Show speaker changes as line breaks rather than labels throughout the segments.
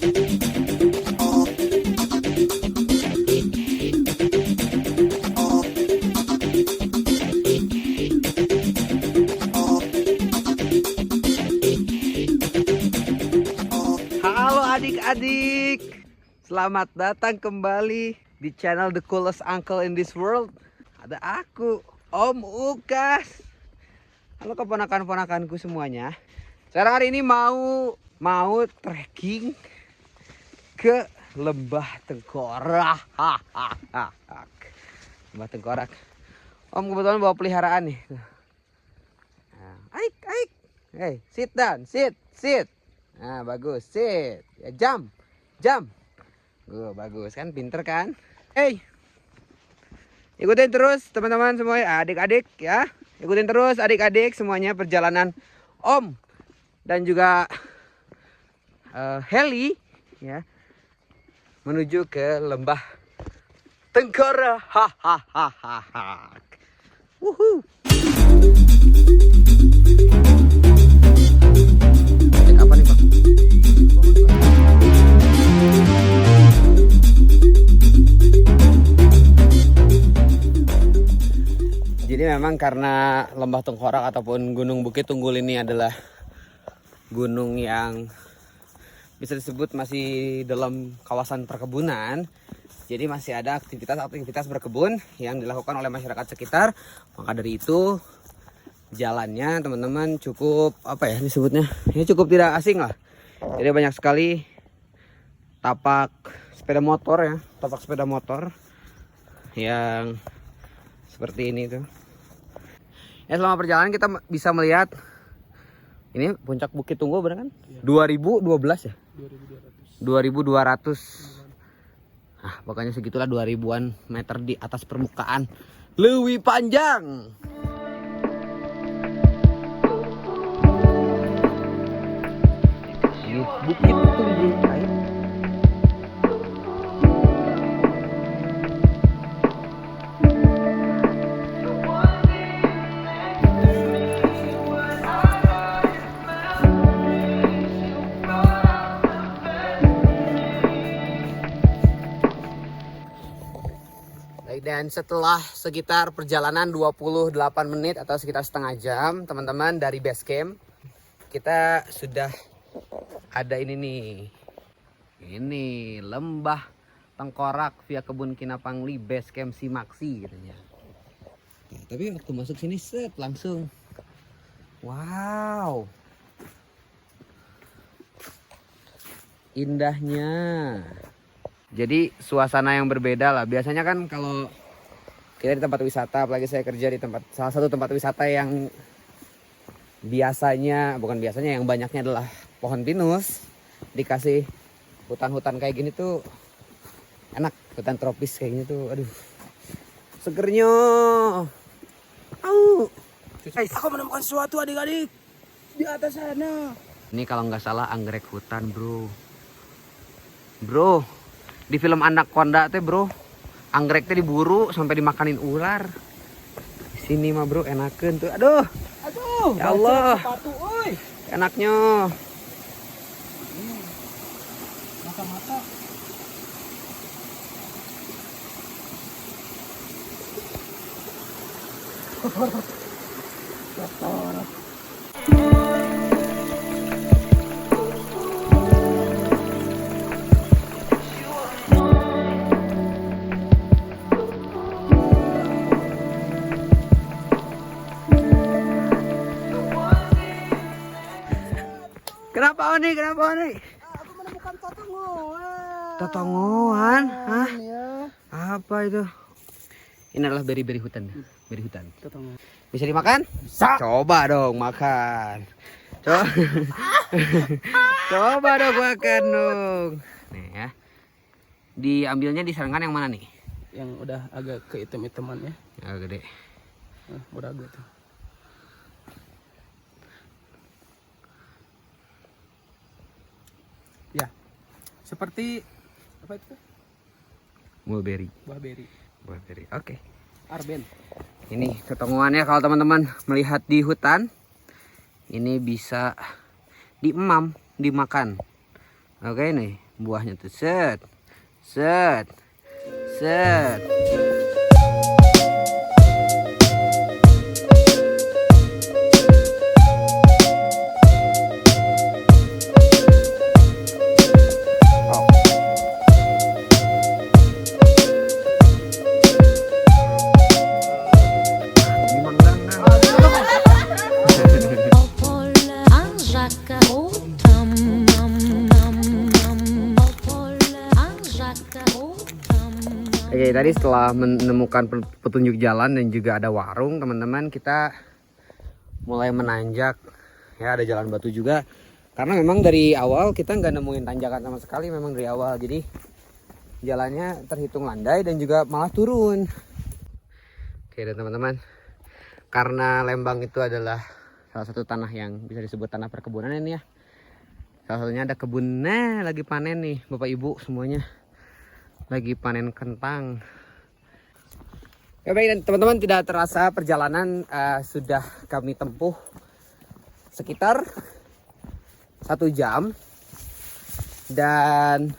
Halo adik-adik, selamat datang kembali di channel The Coolest Uncle in this world. Ada aku, Om Ukas. Halo keponakan-ponakanku semuanya. Sekarang hari ini mau trekking ke Lembah Tengkorak. Lembah Tengkorak. Om kebetulan bawa peliharaan nih. Aik. Hey, sit down, sit. Nah, bagus, sit. Ya, jump. Bagus kan, pinter kan? Hey, ikutin terus teman-teman semua, adik-adik ya. Ikutin terus adik-adik semuanya perjalanan Om dan juga Heli ya menuju ke Lembah Tengkorak. Wuhu. Cek apa nih, Pak? Jadi memang karena Lembah Tengkorak ataupun Gunung Bukit Tunggul ini adalah gunung yang bisa disebut masih dalam kawasan perkebunan. Jadi masih ada aktivitas berkebun yang dilakukan oleh masyarakat sekitar. Maka dari itu jalannya teman-teman cukup apa ya disebutnya? Ya cukup tidak asing lah. Jadi banyak sekali tapak sepeda motor yang seperti ini tuh. Ya selama perjalanan kita bisa melihat ini puncak Bukit Tunggul benar kan? Ya. 2012 ya? 2200. Nah, pokoknya segitulah 2000-an meter di atas permukaan. Lebih panjang. Ini Bukit Tunggul. Dan setelah sekitar perjalanan 28 menit atau sekitar setengah jam teman-teman dari base camp, kita sudah ada ini nih. Ini Lembah Tengkorak via Kebun Kinapangli base camp Simaksi katanya. Nah, tapi waktu masuk sini set langsung. Wow. Indahnya. Jadi suasana yang berbeda lah. Biasanya kan kalau kita di tempat wisata, apalagi saya kerja di salah satu tempat wisata yang yang banyaknya adalah pohon pinus, dikasih hutan-hutan kayak gini tuh enak, hutan tropis kayak gini tuh, aduh, segernya.
Aku menemukan sesuatu adik-adik di atas sana.
Ini kalau nggak salah anggrek hutan bro. Di film Anaconda teh bro, anggrek teh diburu sampai dimakanin ular. Sini mah bro enakeun tuh. Aduh. Ya Allah. Enaknya.
Mata-mata.
Kenapa Oni?
Aku menemukan totongan.
Totongan? Hah?
Ya.
Apa itu? Ini adalah beri-beri hutan. Beri hutan.
Totongan.
Bisa dimakan?
Bisa.
Coba dong makan. Coba dong makan dong. Nih ya. Diambilnya di serangan yang mana nih?
Yang udah agak kehitam-hitaman ya.
Yang gede.
Nah, udah agak tuh. Ya. Seperti apa itu?
Mulberry.
Buah beri.
Oke.
Arben.
Ini ketemuannya kalau teman-teman melihat di hutan. Ini bisa diemam, dimakan. Oke nih, buahnya tuh. Set. Set. Set. Oke, tadi setelah menemukan petunjuk jalan dan juga ada warung, teman-teman, kita mulai menanjak. Ya, ada jalan batu juga. Karena memang dari awal kita nggak nemuin tanjakan sama sekali, memang dari awal. Jadi jalannya terhitung landai dan juga malah turun. Oke, dan teman-teman, karena Lembang itu adalah salah satu tanah yang bisa disebut tanah perkebunan ini ya. Salah satunya ada kebun, nah lagi panen nih Bapak Ibu semuanya. Lagi panen kentang. Ya baik, dan teman-teman, tidak terasa perjalanan sudah kami tempuh sekitar 1 jam. Dan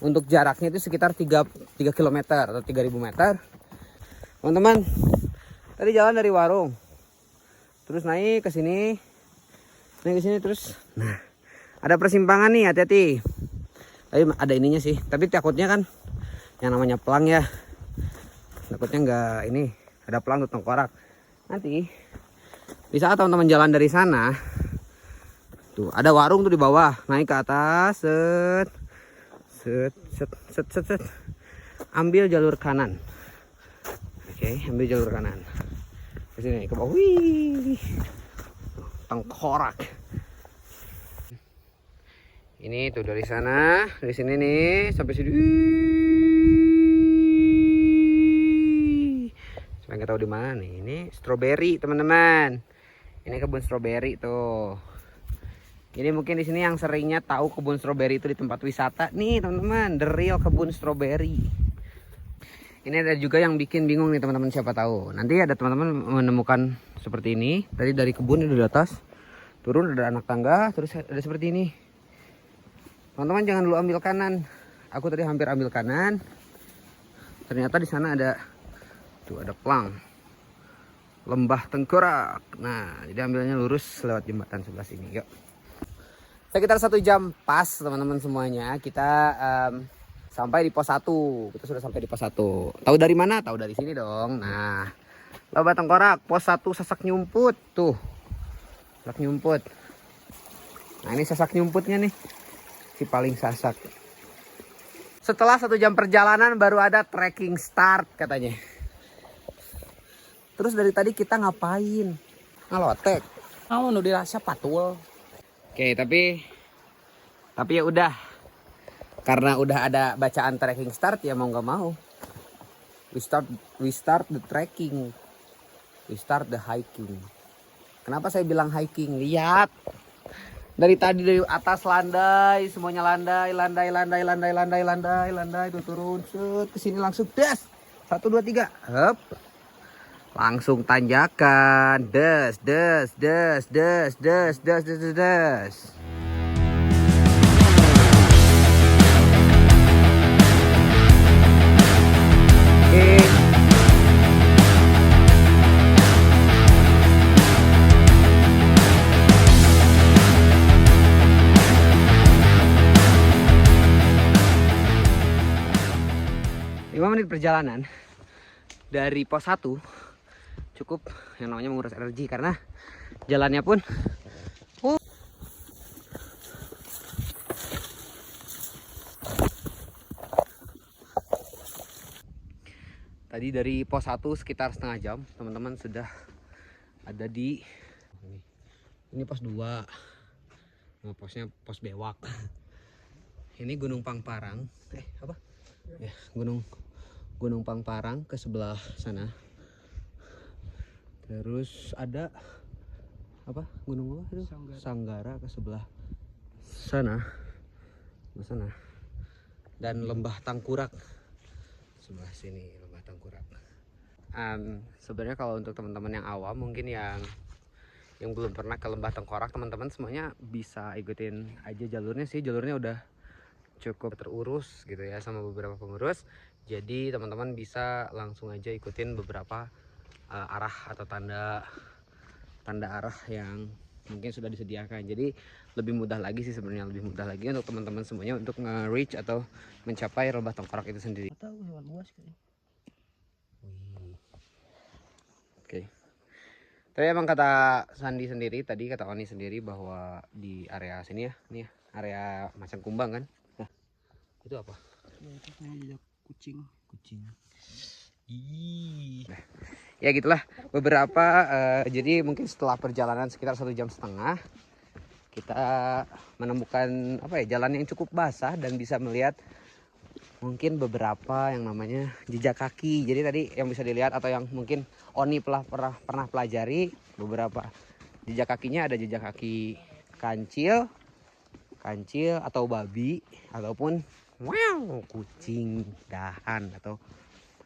untuk jaraknya itu sekitar 3 km atau 3000 meter. Teman-teman, tadi jalan dari warung. Terus naik ke sini. Naik ke sini terus. Nah, ada persimpangan nih, hati-hati. Tapi ada ininya sih, tapi takutnya kan yang namanya pelang ya, takutnya nggak ini ada pelang tuh tengkorak. Nanti di saat teman-teman jalan dari sana tuh ada warung tuh di bawah, naik ke atas, set set set set set, set. Ambil jalur kanan. Oke, ambil jalur kanan ke sini ke bawah. Wih, tengkorak. Ini tuh dari sana, dari sini nih sampai sini. Saya nggak tahu di mana nih. Ini stroberi, teman-teman. Ini kebun stroberi tuh. Ini mungkin di sini yang seringnya tahu kebun stroberi itu di tempat wisata nih, teman-teman. The real kebun stroberi. Ini ada juga yang bikin bingung nih, teman-teman, siapa tahu. Nanti ada teman-teman menemukan seperti ini. Tadi dari kebun itu di atas, turun ada anak tangga, terus ada seperti ini. Teman-teman jangan dulu ambil kanan. Aku tadi hampir ambil kanan. Ternyata di sana ada tuh, ada pelang. Lembah Tengkorak. Nah, jadi ambilnya lurus lewat jembatan sebelah sini. Yuk. Sekitar 1 jam pas, teman-teman semuanya. Kita sampai di pos 1. Kita sudah sampai di pos 1. Tahu dari mana? Tahu dari sini dong. Nah, Lembah Tengkorak, pos 1 Sasak Nyumput. Tuh. Sasak Nyumput. Nah, ini sasak nyumputnya nih. Si paling sasak. Setelah 1 jam perjalanan baru ada trekking start katanya. Terus dari tadi kita ngapain? Ngalotek.
Mau nu dirasa patul.
Oke, tapi ya udah. Karena udah ada bacaan trekking start, ya mau nggak mau. We start the trekking. We start the hiking. Kenapa saya bilang hiking? Lihat. Dari tadi dari atas landai, semuanya landai itu turun, set, kesini langsung des. 1 2 3. Hop. Langsung tanjakan. Des. Oke. Menit perjalanan dari pos 1 cukup yang namanya menguras energi karena jalannya pun tadi dari pos 1 sekitar setengah jam, teman-teman sudah ada di ini pos 2. Nah, posnya pos Bewak. Ini Gunung Pangparang. Apa? Ya, Gunung Pangparang ke sebelah sana. Terus ada apa? Gunung apa itu? Sanggara ke sebelah sana. Dan Lembah Tangkurak sebelah sini, Lembah Tangkurak. Sebenarnya kalau untuk teman-teman yang awam, mungkin yang belum pernah ke Lembah Tengkorak, teman-teman semuanya bisa ikutin aja jalurnya sih. Jalurnya udah cukup terurus gitu ya sama beberapa pengurus. Jadi teman-teman bisa langsung aja ikutin beberapa arah atau tanda arah yang mungkin sudah disediakan. Jadi lebih mudah lagi sih sebenarnya, lebih mudah lagi untuk teman-teman semuanya untuk nge-reach atau mencapai Lembah Tengkorak itu sendiri.
Tahu hewan buas kayaknya.
Oke. Tapi emang kata Sandi sendiri tadi, kata Oni sendiri bahwa di area sini ya, nih ya, area Macan Kumbang kan. Nah, itu apa?
Ya, itu kayak jejak kucing.
Nah, ya gitulah beberapa. Jadi mungkin setelah perjalanan sekitar 1,5 jam kita menemukan apa ya, jalan yang cukup basah dan bisa melihat mungkin beberapa yang namanya jejak kaki. Jadi tadi yang bisa dilihat atau yang mungkin Oni pernah pelajari, beberapa jejak kakinya ada jejak kaki kancil atau babi ataupun kucing dahan atau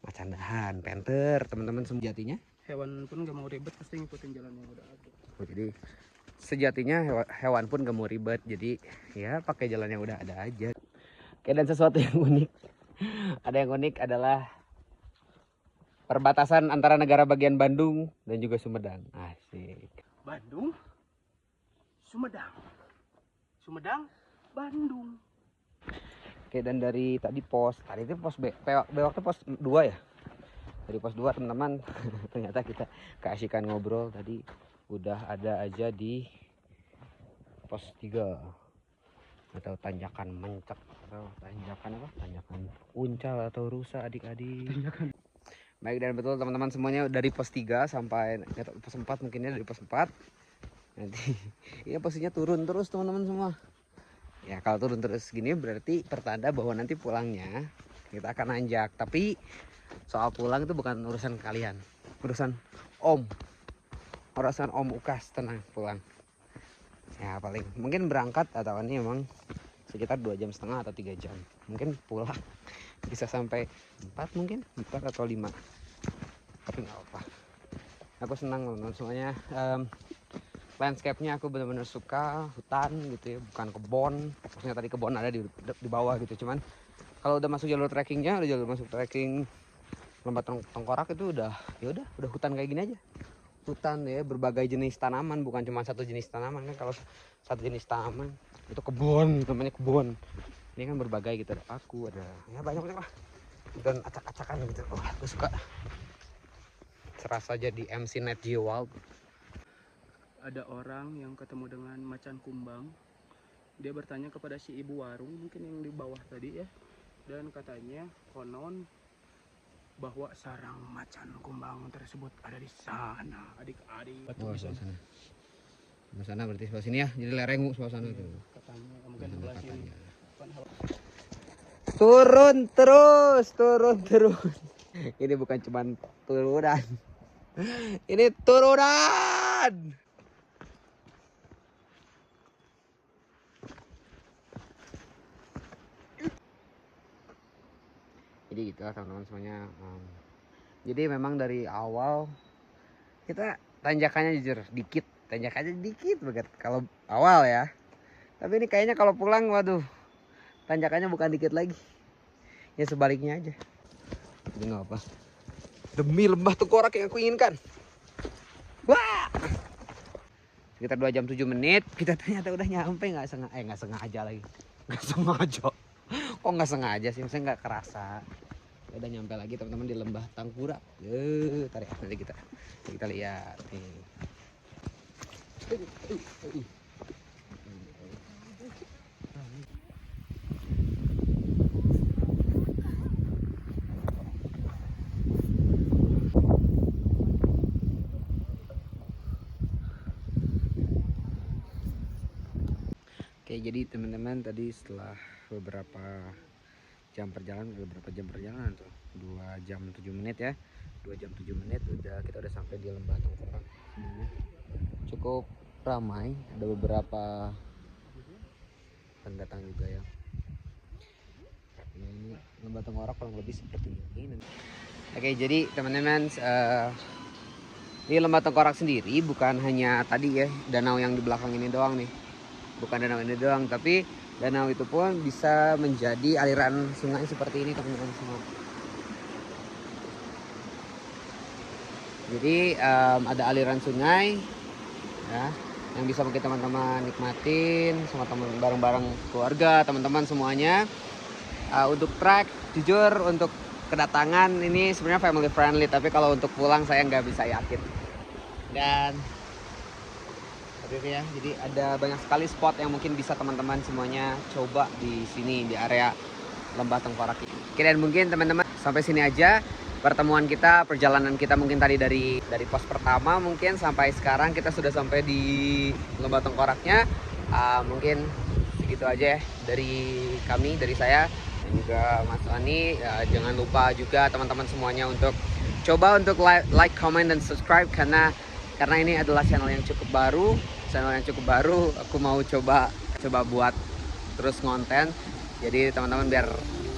macan dahan, panther, teman-teman. Sejatinya
Hewan pun gak mau ribet, pasti ngikutin jalan yang udah ada.
jadi sejatinya hewan pun gak mau ribet, jadi ya pakai jalan yang udah ada aja. Oke, dan sesuatu yang unik, ada yang unik adalah perbatasan antara negara bagian Bandung dan juga Sumedang. Asik.
Bandung, Sumedang, Bandung.
Oke, dan dari tadi itu pos B waktu pos 2 ya. Dari pos 2 teman-teman ternyata kita keasikan ngobrol tadi udah ada aja di pos 3 atau tanjakan mencek atau tanjakan apa? Tanjakan uncal atau rusa adik-adik. Tanjakan. Baik, dan betul teman-teman semuanya dari pos 3 sampai pos 4 mungkinnya dari pos 4. Nanti ya posisinya turun terus teman-teman semua. Ya kalau turun terus gini berarti pertanda bahwa nanti pulangnya kita akan nanjak. Tapi soal pulang itu bukan urusan kalian, urusan Om Ukas. Tenang, pulang ya paling mungkin berangkat atau ini emang sekitar 2,5 jam atau 3 jam. Mungkin pulang bisa sampai 4 mungkin 4 atau 5, tapi nggak apa. Aku senang teman-teman semuanya. Landscape-nya aku benar-benar suka, hutan gitu ya, bukan kebon. Maksudnya tadi kebon ada di bawah gitu. Cuman kalau udah masuk jalur trekkingnya, udah jalur masuk trekking Lembah Tengkorak itu udah hutan kayak gini aja. Hutan ya, berbagai jenis tanaman, bukan cuma satu jenis tanaman kan. Kalau satu jenis tanaman itu kebon, namanya kebon. Ini kan berbagai gitu, ada paku, ada ya banyak lah. Dan acak-acakan gitu. Oh, aku suka. Serasa jadi MC Net Geo Wild.
Ada orang yang ketemu dengan macan kumbang. Dia bertanya kepada si ibu warung, mungkin yang di bawah tadi ya. Dan katanya konon bahwa sarang macan kumbang tersebut ada di sana, adik-adik.
Oh, sebelah sana. Sebelah sana berarti sebelah sini ya. Jadi lereng sebelah sana tuh.
Katanya mungkin sebelah sini.
Turun terus. Ini bukan cuman turunan. Ini turunan. Jadi gitu teman-teman semuanya. Jadi memang dari awal kita tanjakannya jujur dikit banget kalau awal ya. Tapi ini kayaknya kalau pulang waduh, tanjakannya bukan dikit lagi. Ya sebaliknya aja. Jadi nggak apa. Demi Lembah Tengkorak yang aku inginkan. Wah. Sekitar 2 jam 7 menit kita ternyata udah nyampe, nggak sengaja lagi. Nggak sengaja. Kok nggak sengaja sih, maksudnya nggak kerasa. Ya udah nyampe lagi teman-teman di Lembah Tengkorak. Tarik nanti kita lihat nih. Oke, jadi teman-teman tadi setelah beberapa jam perjalanan tuh 2 jam 7 menit ya, 2 jam 7 menit kita udah sampai di Lembah Tengkorak. Cukup ramai, ada beberapa pendatang juga ya. Ini Lembah Tengkorak kurang lebih seperti ini. Oke, jadi teman-teman di Lembah Tengkorak sendiri bukan hanya tadi ya danau yang di belakang ini doang nih, bukan danau ini doang, tapi Danau itu pun bisa menjadi aliran sungai seperti ini teman-teman semua. Jadi ada aliran sungai ya, yang bisa mungkin teman-teman nikmatin sama teman bareng-bareng keluarga, teman-teman semuanya. Untuk trek, jujur untuk kedatangan ini sebenarnya family friendly, tapi kalau untuk pulang saya nggak bisa yakin. Dan ya, jadi ada banyak sekali spot yang mungkin bisa teman-teman semuanya coba di sini di area Lembah Tengkorak ini. Oke, dan mungkin teman-teman sampai sini aja pertemuan kita, perjalanan kita mungkin tadi dari pos pertama mungkin sampai sekarang kita sudah sampai di Lembah Tengkoraknya. Mungkin segitu aja ya dari kami, dari saya dan juga Mas Ani. Jangan lupa juga teman-teman semuanya untuk coba untuk like, comment dan subscribe karena ini adalah channel yang cukup baru. Aku mau coba buat terus konten. Jadi teman-teman biar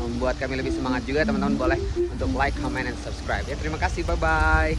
membuat kami lebih semangat juga, teman-teman boleh untuk like, comment, dan subscribe ya. Terima kasih, bye bye.